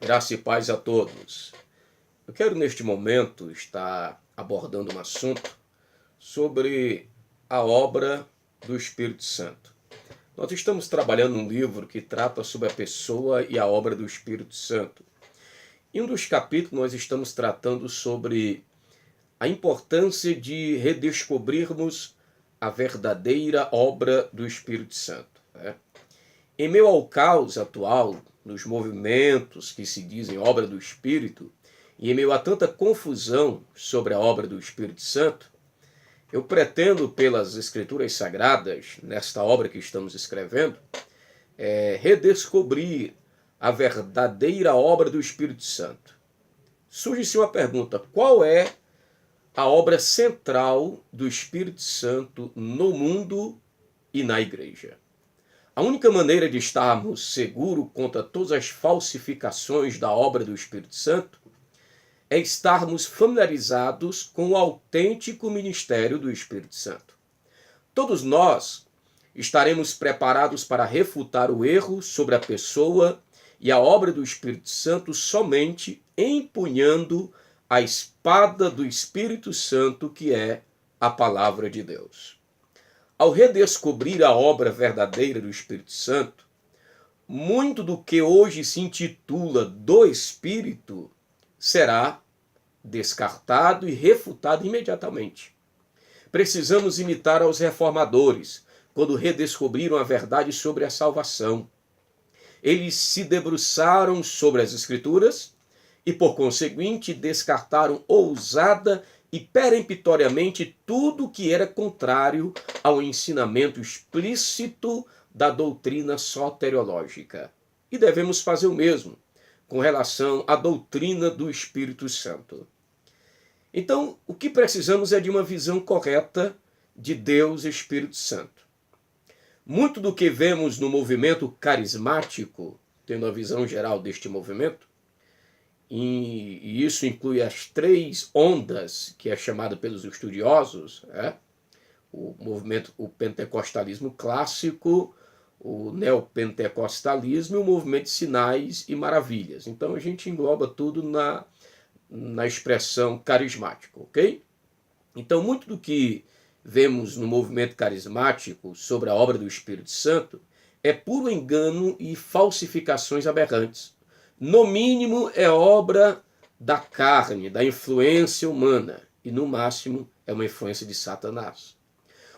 Graça e paz a todos. Eu quero neste momento estar abordando um assunto sobre a obra do Espírito Santo. Nós estamos trabalhando um livro que trata sobre a pessoa e a obra do Espírito Santo. Em um dos capítulos nós estamos tratando sobre a importância de redescobrirmos a verdadeira obra do Espírito Santo. Em meio ao caos atual, nos movimentos que se dizem obra do Espírito, e em meio a tanta confusão sobre a obra do Espírito Santo, eu pretendo, pelas Escrituras Sagradas, nesta obra que estamos escrevendo, redescobrir a verdadeira obra do Espírito Santo. Surge-se uma pergunta: qual é a obra central do Espírito Santo no mundo e na igreja? A única maneira de estarmos seguros contra todas as falsificações da obra do Espírito Santo é estarmos familiarizados com o autêntico ministério do Espírito Santo. Todos nós estaremos preparados para refutar o erro sobre a pessoa e a obra do Espírito Santo somente empunhando a espada do Espírito Santo, que é a palavra de Deus. Ao redescobrir a obra verdadeira do Espírito Santo, muito do que hoje se intitula do Espírito será descartado e refutado imediatamente. Precisamos imitar aos reformadores, quando redescobriram a verdade sobre a salvação. Eles se debruçaram sobre as Escrituras e, por conseguinte, descartaram ousada e peremptoriamente tudo que era contrário ao ensinamento explícito da doutrina soteriológica. E devemos fazer o mesmo com relação à doutrina do Espírito Santo. Então, o que precisamos é de uma visão correta de Deus Espírito Santo. Muito do que vemos no movimento carismático, tendo a visão geral deste movimento, e isso inclui as três ondas que é chamado pelos estudiosos, o movimento, o pentecostalismo clássico, o neopentecostalismo e o movimento de sinais e maravilhas. Então a gente engloba tudo na expressão carismático, ok? Então muito do que vemos no movimento carismático sobre a obra do Espírito Santo é puro engano e falsificações aberrantes. No mínimo é obra da carne, da influência humana, e no máximo é uma influência de Satanás.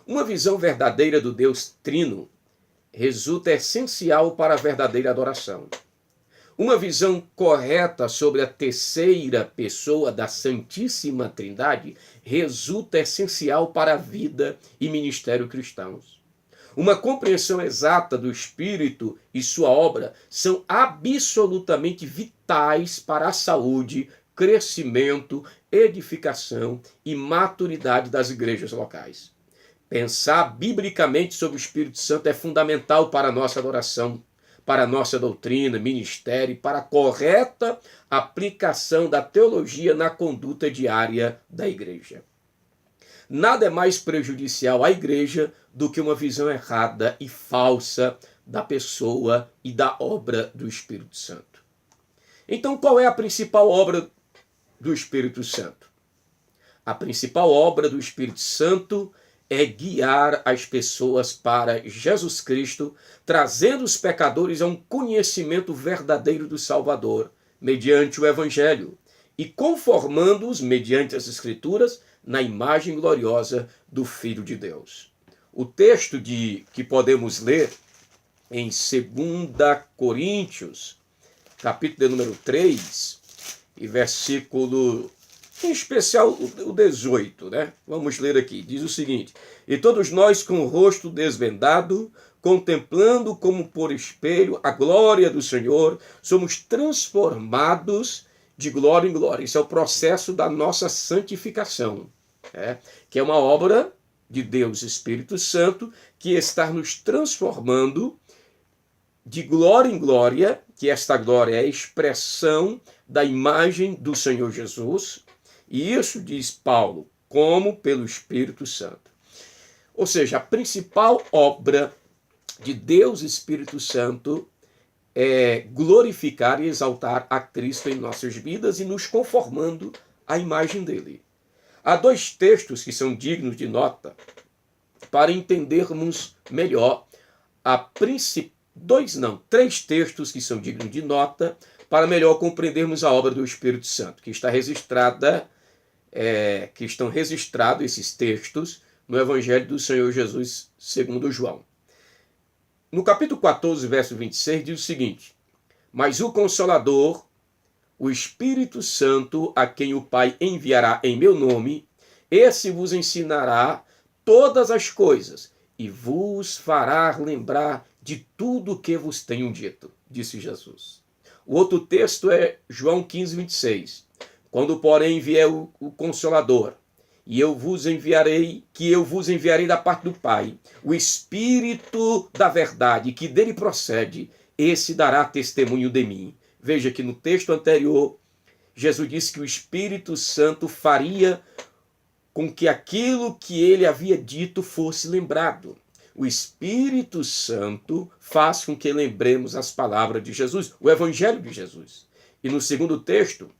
Uma visão verdadeira do Deus Trino resulta essencial para a verdadeira adoração. Uma visão correta sobre a terceira pessoa da Santíssima Trindade resulta essencial para a vida e ministério cristãos. Uma compreensão exata do Espírito e sua obra são absolutamente vitais para a saúde, crescimento, edificação e maturidade das igrejas locais. Pensar biblicamente sobre o Espírito Santo é fundamental para a nossa adoração, para a nossa doutrina, ministério e para a correta aplicação da teologia na conduta diária da igreja. Nada é mais prejudicial à igreja do que uma visão errada e falsa da pessoa e da obra do Espírito Santo. Então, qual é a principal obra do Espírito Santo? A principal obra do Espírito Santo é guiar as pessoas para Jesus Cristo, trazendo os pecadores a um conhecimento verdadeiro do Salvador, mediante o Evangelho, e conformando-os, mediante as Escrituras, na imagem gloriosa do Filho de Deus. O texto que podemos ler em 2 Coríntios, capítulo de número 3, e versículo, em especial o 18, Vamos ler aqui. Diz o seguinte: e todos nós com o rosto desvendado, contemplando como por espelho a glória do Senhor, somos transformados de glória em glória. Isso é o processo da nossa santificação, que é uma obra de Deus Espírito Santo, que está nos transformando de glória em glória, que esta glória é a expressão da imagem do Senhor Jesus, e isso, diz Paulo, como pelo Espírito Santo. Ou seja, a principal obra de Deus Espírito Santo glorificar e exaltar a Cristo em nossas vidas e nos conformando à imagem dele. Há dois textos que são dignos de nota para entendermos melhor três textos que são dignos de nota para melhor compreendermos a obra do Espírito Santo, que estão registrados esses textos no Evangelho do Senhor Jesus segundo João. No capítulo 14, verso 26, diz o seguinte: mas o Consolador, o Espírito Santo, a quem o Pai enviará em meu nome, esse vos ensinará todas as coisas e vos fará lembrar de tudo o que vos tenho dito, disse Jesus. O outro texto é João 15, 26. Quando, porém, vier o Consolador, e eu vos enviarei da parte do Pai, o Espírito da verdade, que dele procede, esse dará testemunho de mim. Veja que no texto anterior, Jesus disse que o Espírito Santo faria com que aquilo que ele havia dito fosse lembrado. O Espírito Santo faz com que lembremos as palavras de Jesus, o Evangelho de Jesus. E no segundo texto,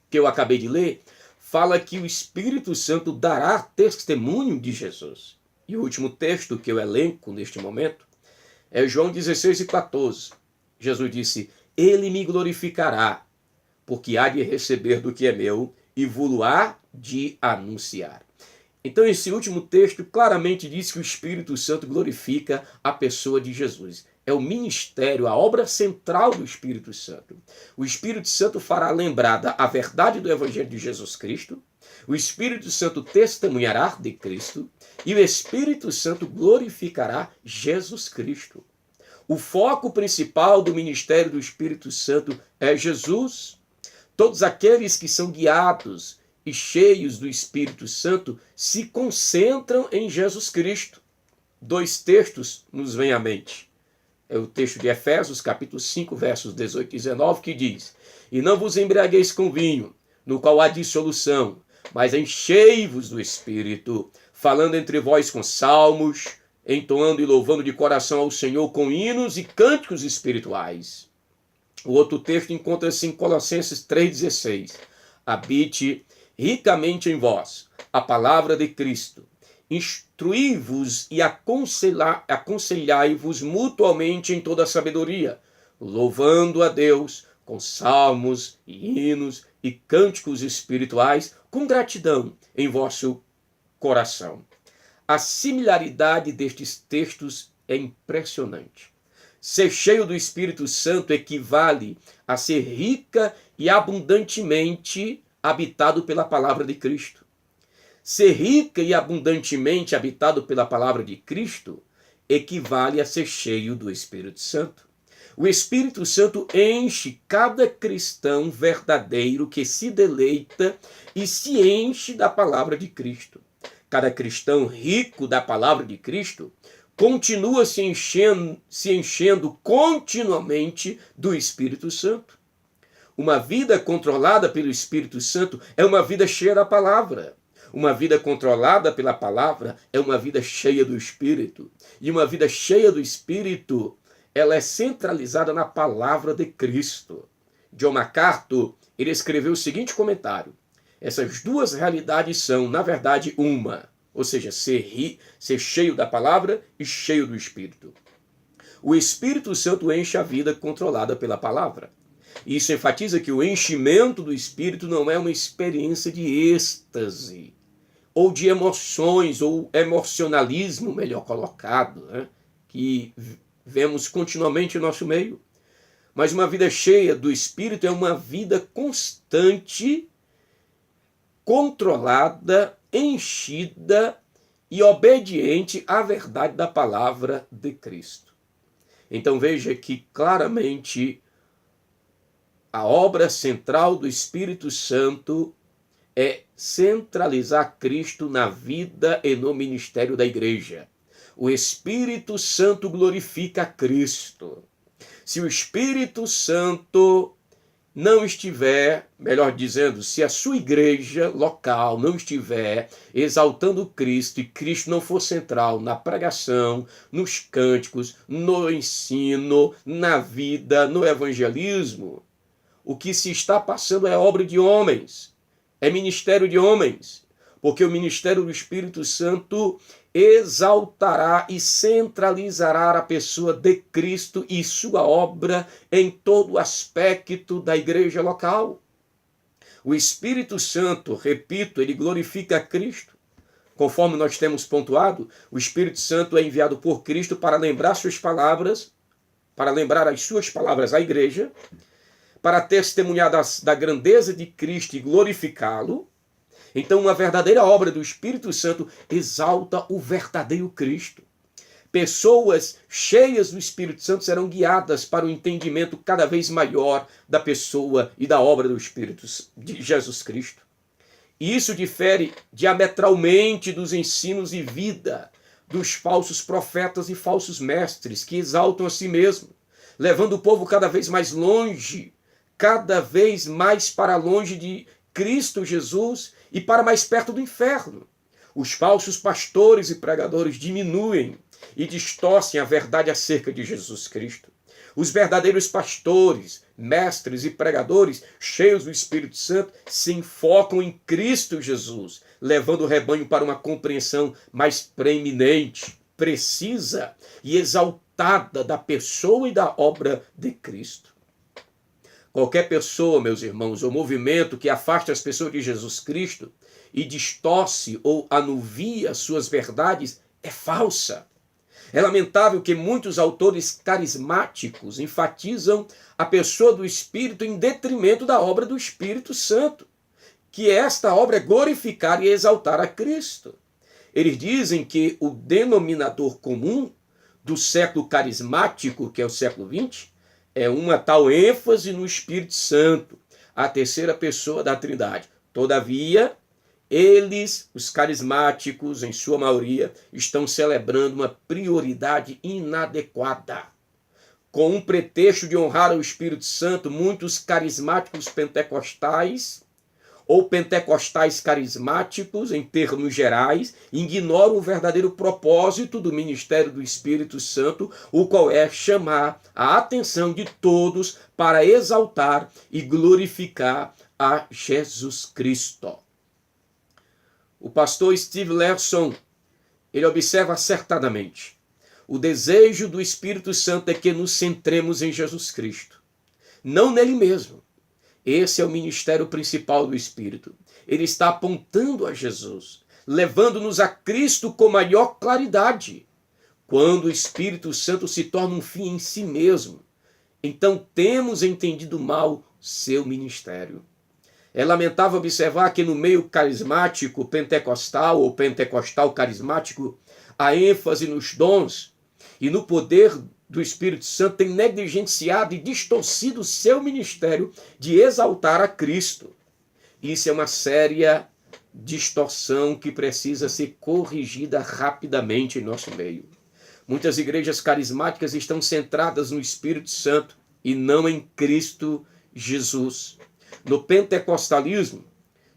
que eu acabei de ler, fala que o Espírito Santo dará testemunho de Jesus. E o último texto que eu elenco neste momento é João 16 e 14. Jesus disse: ele me glorificará, porque há de receber do que é meu e vou-lo há de anunciar. Então esse último texto claramente diz que o Espírito Santo glorifica a pessoa de Jesus. É o ministério, a obra central do Espírito Santo. O Espírito Santo fará lembrada a verdade do Evangelho de Jesus Cristo, o Espírito Santo testemunhará de Cristo e o Espírito Santo glorificará Jesus Cristo. O foco principal do ministério do Espírito Santo é Jesus. Todos aqueles que são guiados e cheios do Espírito Santo se concentram em Jesus Cristo. Dois textos nos vêm à mente. É o texto de Efésios, capítulo 5, versos 18 e 19, que diz: e não vos embriagueis com vinho, no qual há dissolução, mas enchei-vos do Espírito, falando entre vós com salmos, entoando e louvando de coração ao Senhor com hinos e cânticos espirituais. O outro texto encontra-se em Colossenses 3,16. Habite ricamente em vós a palavra de Cristo. Instruí-vos e aconselhai-vos mutuamente em toda a sabedoria, louvando a Deus com salmos e hinos e cânticos espirituais, com gratidão em vosso coração. A similaridade destes textos é impressionante. Ser cheio do Espírito Santo equivale a ser rica e abundantemente habitado pela palavra de Cristo. Ser rica e abundantemente habitado pela palavra de Cristo equivale a ser cheio do Espírito Santo. O Espírito Santo enche cada cristão verdadeiro que se deleita e se enche da palavra de Cristo. Cada cristão rico da palavra de Cristo continua se enchendo continuamente do Espírito Santo. Uma vida controlada pelo Espírito Santo é uma vida cheia da palavra. Uma vida controlada pela palavra é uma vida cheia do Espírito. E uma vida cheia do Espírito, ela é centralizada na palavra de Cristo. John MacArthur, ele escreveu o seguinte comentário: essas duas realidades são, na verdade, uma. Ou seja, ser cheio da palavra e cheio do Espírito. O Espírito Santo enche a vida controlada pela palavra. Isso enfatiza que o enchimento do Espírito não é uma experiência de êxtase, ou de emoções, ou emocionalismo, melhor colocado, né? Que vemos continuamente em nosso meio. Mas uma vida cheia do Espírito é uma vida constante, controlada, enchida e obediente à verdade da palavra de Cristo. Então veja que claramente a obra central do Espírito Santo é centralizar Cristo na vida e no ministério da igreja. O Espírito Santo glorifica Cristo. Se o Espírito Santo não estiver, melhor dizendo, se a sua igreja local não estiver exaltando Cristo e Cristo não for central na pregação, nos cânticos, no ensino, na vida, no evangelismo, o que se está passando é obra de homens, é ministério de homens, porque o ministério do Espírito Santo exaltará e centralizará a pessoa de Cristo e sua obra em todo aspecto da igreja local. O Espírito Santo, repito, ele glorifica Cristo. Conforme nós temos pontuado, o Espírito Santo é enviado por Cristo para lembrar suas palavras, para lembrar as suas palavras à igreja, para testemunhar da grandeza de Cristo e glorificá-lo. Então, uma verdadeira obra do Espírito Santo exalta o verdadeiro Cristo. Pessoas cheias do Espírito Santo serão guiadas para o entendimento cada vez maior da pessoa e da obra do Espírito de Jesus Cristo. E isso difere diametralmente dos ensinos de vida dos falsos profetas e falsos mestres que exaltam a si mesmo, levando o povo cada vez mais longe, cada vez mais para longe de Cristo Jesus e para mais perto do inferno. Os falsos pastores e pregadores diminuem e distorcem a verdade acerca de Jesus Cristo. Os verdadeiros pastores, mestres e pregadores, cheios do Espírito Santo, se enfocam em Cristo Jesus, levando o rebanho para uma compreensão mais preeminente, precisa e exaltada da pessoa e da obra de Cristo. Qualquer pessoa, meus irmãos, ou movimento que afaste as pessoas de Jesus Cristo e distorce ou anuvia suas verdades é falsa. É lamentável que muitos autores carismáticos enfatizam a pessoa do Espírito em detrimento da obra do Espírito Santo, que esta obra é glorificar e exaltar a Cristo. Eles dizem que o denominador comum do século carismático, que é o século XX, é uma tal ênfase no Espírito Santo, a terceira pessoa da Trindade. Todavia, eles, os carismáticos, em sua maioria, estão celebrando uma prioridade inadequada. Com um pretexto de honrar o Espírito Santo, muitos carismáticos pentecostais ou pentecostais carismáticos, em termos gerais, ignoram o verdadeiro propósito do ministério do Espírito Santo, o qual é chamar a atenção de todos para exaltar e glorificar a Jesus Cristo. O pastor Steve Larson, ele observa acertadamente: o desejo do Espírito Santo é que nos centremos em Jesus Cristo, não nele mesmo. Esse é o ministério principal do Espírito. Ele está apontando a Jesus, levando-nos a Cristo com maior claridade. Quando o Espírito Santo se torna um fim em si mesmo, então temos entendido mal seu ministério. É lamentável observar que no meio carismático pentecostal ou pentecostal carismático, a ênfase nos dons e no poder do Espírito Santo tem negligenciado e distorcido o seu ministério de exaltar a Cristo. Isso é uma séria distorção que precisa ser corrigida rapidamente em nosso meio. Muitas igrejas carismáticas estão centradas no Espírito Santo e não em Cristo Jesus. No pentecostalismo,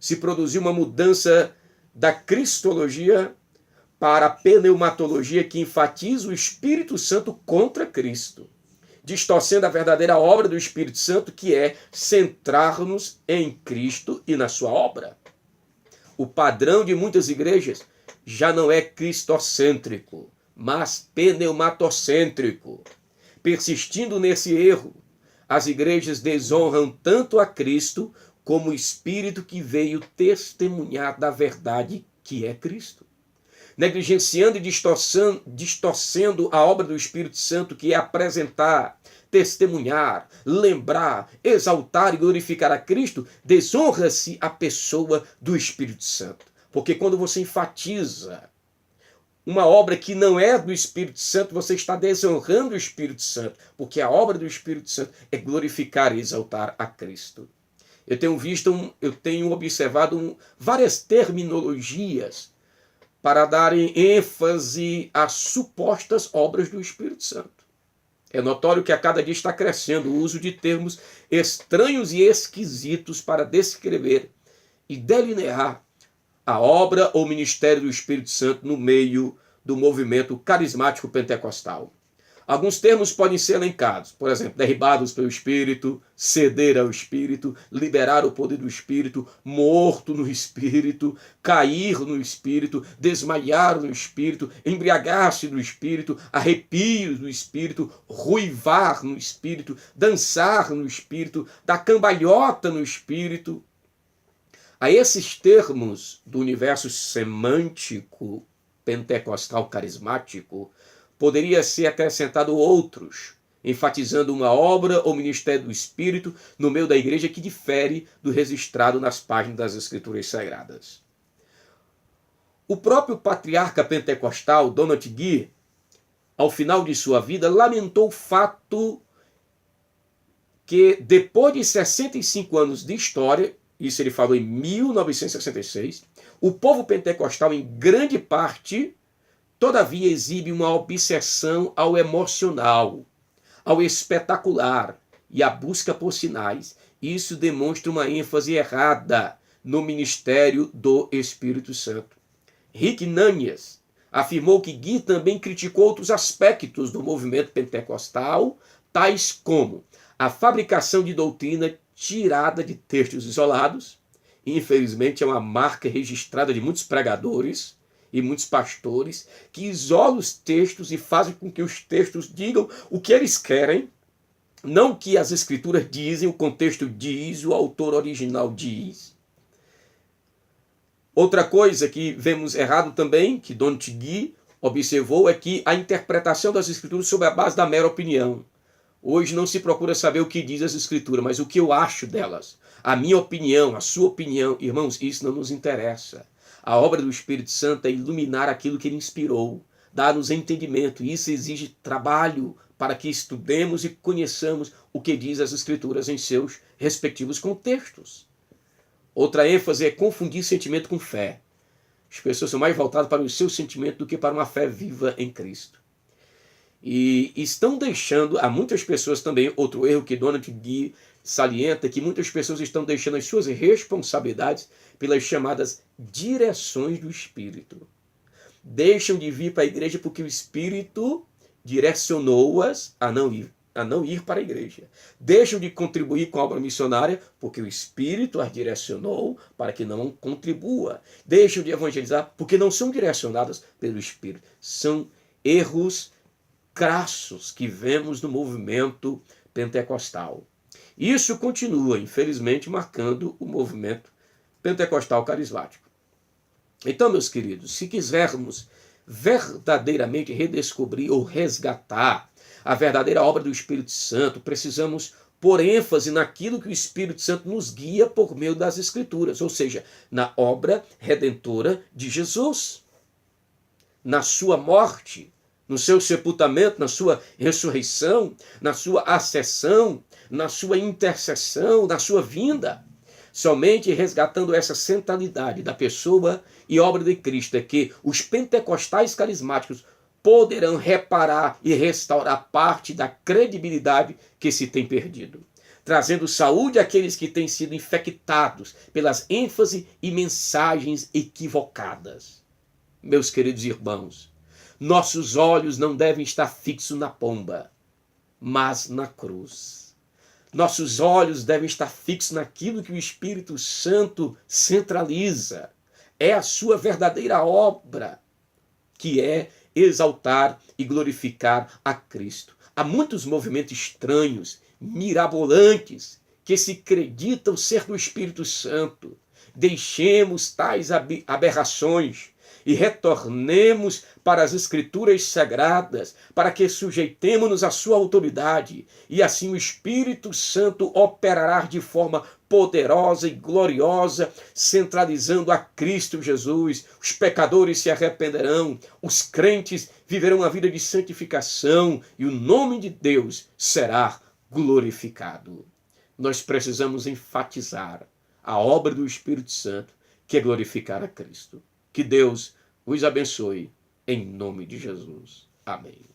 se produziu uma mudança da cristologia para a pneumatologia que enfatiza o Espírito Santo contra Cristo, distorcendo a verdadeira obra do Espírito Santo, que é centrar-nos em Cristo e na sua obra. O padrão de muitas igrejas já não é cristocêntrico, mas pneumatocêntrico. Persistindo nesse erro, as igrejas desonram tanto a Cristo como o Espírito que veio testemunhar da verdade que é Cristo. Negligenciando e distorcendo a obra do Espírito Santo, que é apresentar, testemunhar, lembrar, exaltar e glorificar a Cristo, desonra-se a pessoa do Espírito Santo. Porque quando você enfatiza uma obra que não é do Espírito Santo, você está desonrando o Espírito Santo, porque a obra do Espírito Santo é glorificar e exaltar a Cristo. Eu tenho observado várias terminologias para darem ênfase às supostas obras do Espírito Santo. É notório que a cada dia está crescendo o uso de termos estranhos e esquisitos para descrever e delinear a obra ou ministério do Espírito Santo no meio do movimento carismático pentecostal. Alguns termos podem ser elencados, por exemplo, derribados pelo Espírito, ceder ao Espírito, liberar o poder do Espírito, morto no Espírito, cair no Espírito, desmaiar no Espírito, embriagar-se no Espírito, arrepios no Espírito, ruivar no Espírito, dançar no Espírito, dar cambalhota no Espírito. A esses termos do universo semântico pentecostal carismático, poderia ser acrescentado outros, enfatizando uma obra ou ministério do Espírito no meio da igreja que difere do registrado nas páginas das Escrituras Sagradas. O próprio patriarca pentecostal, Donald Guy, ao final de sua vida, lamentou o fato que, depois de 65 anos de história, isso ele falou em 1966, o povo pentecostal, em grande parte, todavia exibe uma obsessão ao emocional, ao espetacular e à busca por sinais. Isso demonstra uma ênfase errada no ministério do Espírito Santo. Rick Nanias afirmou que Guy também criticou outros aspectos do movimento pentecostal, tais como a fabricação de doutrina tirada de textos isolados. Infelizmente é uma marca registrada de muitos pregadores e muitos pastores que isolam os textos e fazem com que os textos digam o que eles querem, não o que as escrituras dizem, o contexto diz, o autor original diz. Outra coisa que vemos errado também, que Donald Guy observou, é que a interpretação das escrituras sobre a base da mera opinião. Hoje não se procura saber o que diz as escrituras, mas o que eu acho delas. A minha opinião, a sua opinião. Irmãos, isso não nos interessa. A obra do Espírito Santo é iluminar aquilo que ele inspirou, dar-nos entendimento. Isso exige trabalho para que estudemos e conheçamos o que diz as Escrituras em seus respectivos contextos. Outra ênfase é confundir sentimento com fé. As pessoas são mais voltadas para o seu sentimento do que para uma fé viva em Cristo. E estão deixando, há muitas pessoas também, outro erro que Donald Guy salienta, que muitas pessoas estão deixando as suas responsabilidades pelas chamadas direções do Espírito. Deixam de vir para a igreja porque o Espírito direcionou-as a não ir para a igreja. Deixam de contribuir com a obra missionária porque o Espírito as direcionou para que não contribua. Deixam de evangelizar porque não são direcionadas pelo Espírito. São erros crassos que vemos no movimento pentecostal. Isso continua, infelizmente, marcando o movimento pentecostal carismático. Então, meus queridos, se quisermos verdadeiramente redescobrir ou resgatar a verdadeira obra do Espírito Santo, precisamos pôr ênfase naquilo que o Espírito Santo nos guia por meio das Escrituras, ou seja, na obra redentora de Jesus, na sua morte, no seu sepultamento, na sua ressurreição, na sua ascensão, na sua intercessão, na sua vinda. Somente resgatando essa centralidade da pessoa e obra de Cristo é que os pentecostais carismáticos poderão reparar e restaurar parte da credibilidade que se tem perdido, trazendo saúde àqueles que têm sido infectados pelas ênfases e mensagens equivocadas. Meus queridos irmãos, nossos olhos não devem estar fixos na pomba, mas na cruz. Nossos olhos devem estar fixos naquilo que o Espírito Santo centraliza. É a sua verdadeira obra, que é exaltar e glorificar a Cristo. Há muitos movimentos estranhos, mirabolantes, que se acreditam ser do Espírito Santo. Deixemos tais aberrações e retornemos para as Escrituras Sagradas, para que sujeitemos-nos à sua autoridade, e assim o Espírito Santo operará de forma poderosa e gloriosa, centralizando a Cristo Jesus. Os pecadores se arrependerão, os crentes viverão uma vida de santificação, e o nome de Deus será glorificado. Nós precisamos enfatizar a obra do Espírito Santo, que é glorificar a Cristo. Que Deus os abençoe, em nome de Jesus. Amém.